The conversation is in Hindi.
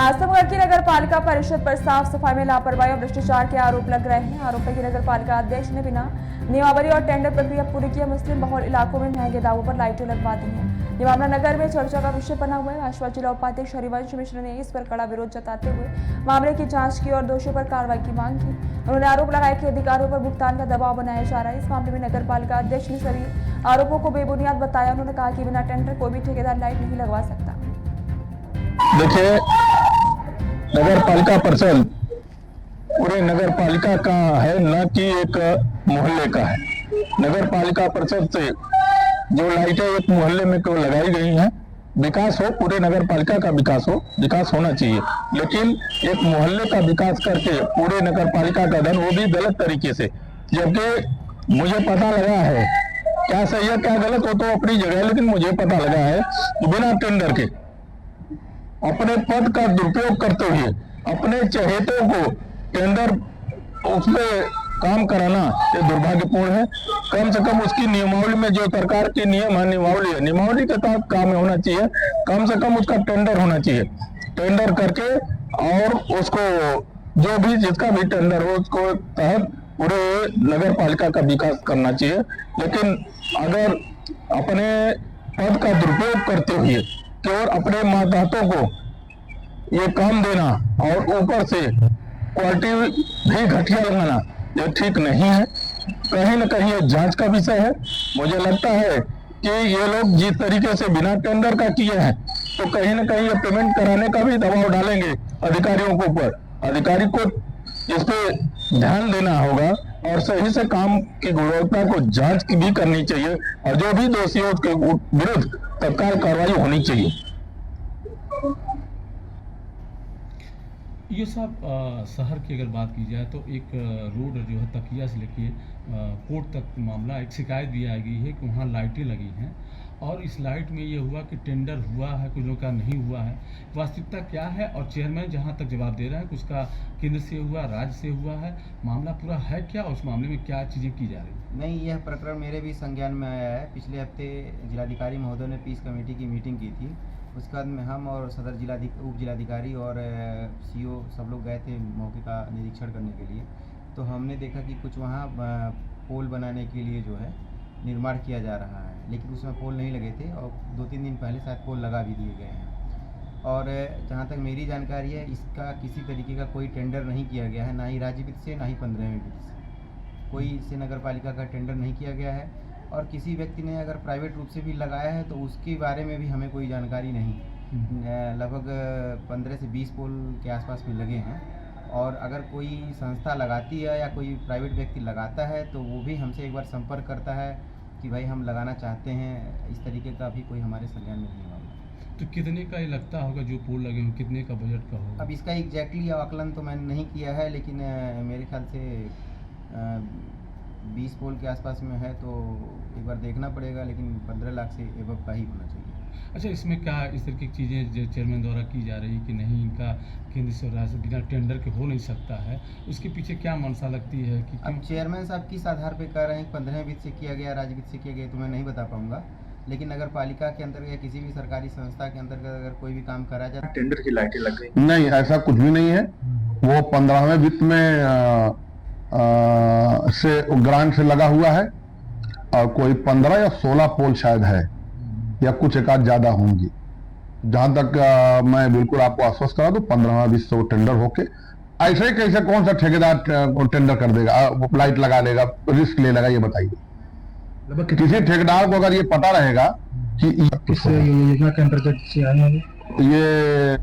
आजमगढ़ की नगर पालिका परिषद पर साफ सफाई में लापरवाही और भ्रष्टाचार के आरोप लग रहे हैं। आरोप है कि नगर पालिका अध्यक्ष ने बिना नियमावली और टेंडर प्रक्रिया पूरी किए मुस्लिम बहुल इलाकों में महंगे दावों पर लाइटें लगवा दी हैं। ये मामला नगर में चर्चा का विषय बना हुआ है। भाजपा जिला उपाध्यक्ष हरिवंश मिश्र ने इस पर कड़ा विरोध जताते हुए मामले की जांच की और दोषियों पर कार्रवाई की मांग की। उन्होंने आरोप लगाया कि अधिकारियों पर भुगतान का दबाव बनाया जा रहा है। इस मामले में नगर पालिका अध्यक्ष ने सभी आरोपों को बेबुनियाद बताया। उन्होंने कहा कि बिना टेंडर कोई भी ठेकेदार लाइट नहीं लगवा सकता। देखिए, नगर पालिका परिषद पूरे नगर पालिका का है, न कि एक मोहल्ले का है। नगर पालिका परिषद से जो लाइटें एक मोहल्ले में क्यों लगाई गई हैं, विकास हो, पूरे नगर पालिका का विकास होना चाहिए, लेकिन एक मोहल्ले का विकास करके पूरे नगर पालिका का धन, वो भी गलत तरीके से। जबकि मुझे पता लगा है, क्या सही है क्या गलत हो तो अपनी जगह है, लेकिन मुझे पता लगा है कि बिना टेंडर के अपने पद का दुरुपयोग करते हुए अपने चहेतों को टेंडर उसमें काम कराना ये दुर्भाग्यपूर्ण है। कम से कम उसकी नियमावली में जो सरकार की नियम है, नियमावली के तहत काम होना चाहिए। कम से कम उसका टेंडर होना चाहिए। टेंडर करके और उसको जो भी जिसका भी टेंडर हो उसको तहत पूरे नगर पालिका का विकास करना चाहिए। लेकिन अगर अपने पद का दुरुपयोग करते हुए केवल अपने मातहतों को ये काम देना और ऊपर से क्वालिटी भी घटिया लगाना, ये ठीक नहीं है। कहीं न कहीं ये जांच का विषय है। मुझे लगता है कि ये लोग जिस तरीके से बिना टेंडर का किए हैं, तो कहीं न कहीं ये पेमेंट कराने का भी दबाव डालेंगे अधिकारियों के ऊपर। अधिकारी को इस पे ध्यान देना होगा और सही से काम की गुणवत्ता को जांच भी करनी चाहिए और जो भी दोषी हो उसके विरुद्ध तत्काल कार्रवाई होनी चाहिए। ये सब शहर की अगर बात की जाए तो एक रोड जो है तकिया से लेके कोर्ट तक मामला, एक शिकायत भी आ गई है कि वहाँ लाइटें लगी हैं और इस लाइट में ये हुआ कि टेंडर हुआ है, कुछ लोगों का नहीं हुआ है। वास्तविकता क्या है और चेयरमैन जहाँ तक जवाब दे रहा है कि उसका केंद्र से हुआ, राज्य से हुआ है, मामला पूरा है क्या और उस मामले में क्या चीज़ें की जा रही हैं? नहीं, यह प्रकरण मेरे भी संज्ञान में आया है। पिछले हफ्ते जिलाधिकारी महोदय ने पीस कमेटी की मीटिंग की थी। उसके बाद में हम और सदर उप जिलाधिकारी और सीओ सब लोग गए थे मौके का निरीक्षण करने के लिए। तो हमने देखा कि कुछ वहाँ पोल बनाने के लिए जो है निर्माण किया जा रहा है, लेकिन उसमें पोल नहीं लगे थे और 2-3 दिन पहले शायद पोल लगा भी दिए गए हैं। और जहाँ तक मेरी जानकारी है, इसका किसी तरीके का कोई टेंडर नहीं किया गया है, ना ही राज्य वित्त से, ना ही 15वें वित्त से। कोई से नगर पालिका का टेंडर नहीं किया गया है और किसी व्यक्ति ने अगर प्राइवेट रूप से भी लगाया है तो उसके बारे में भी हमें कोई जानकारी नहीं। लगभग 15 से 20 पोल के आसपास में लगे हैं और अगर कोई संस्था लगाती है या कोई प्राइवेट व्यक्ति लगाता है तो वो भी हमसे एक बार संपर्क करता है कि भाई हम लगाना चाहते हैं। इस तरीके का भी कोई हमारे संज्ञान में नहीं हुआ। तो कितने का ये लगता होगा जो पोल लगे हों, कितने का बजट का होगा? अब इसका एग्जैक्टली आकलन तो मैंने नहीं किया है, लेकिन मेरे ख्याल से 20 पोल के आसपास में है, तो एक बार देखना पड़ेगा, लेकिन 15 लाख से एबव का ही होना चाहिए। अच्छा, इसमें क्या इस तरह की चीज़ें जो चेयरमैन द्वारा की जा रही कि नहीं, इनका केंद्र से राज्य से बिना टेंडर के हो नहीं सकता है, उसके पीछे क्या मंशा लगती है कि अब चेयरमैन साहब किस आधार पे कह रहे हैं कि 15वें वित्त से किया गया, राज्य वित्त से किया गया, तो मैं नहीं बता पाऊंगा। लेकिन नगर पालिका के अंतर्गत या किसी भी सरकारी संस्था के अंतर्गत अगर कोई भी काम करा जाए, टेंडर की लाइटें लग गई नहीं, ऐसा कुछ भी नहीं है। वो 15वें वित्त में से ग्रांट से लगा हुआ है और कोई 15 या 16 पोल शायद है या कुछ एक आध ज्यादा होंगी। जहां तक मैं बिल्कुल आपको आश्वस्त करा दूं, 15वां वित्त से वो टेंडर होके ऐसे कैसे कौन सा ठेकेदार टेंडर कर देगा, लाइट लगा लेगा, रिस्क ले लेगा, ये बताइए। किसी ठेकेदार को अगर ये पता रहेगा कि किस योजना के अंतर्गत से आए हैं ये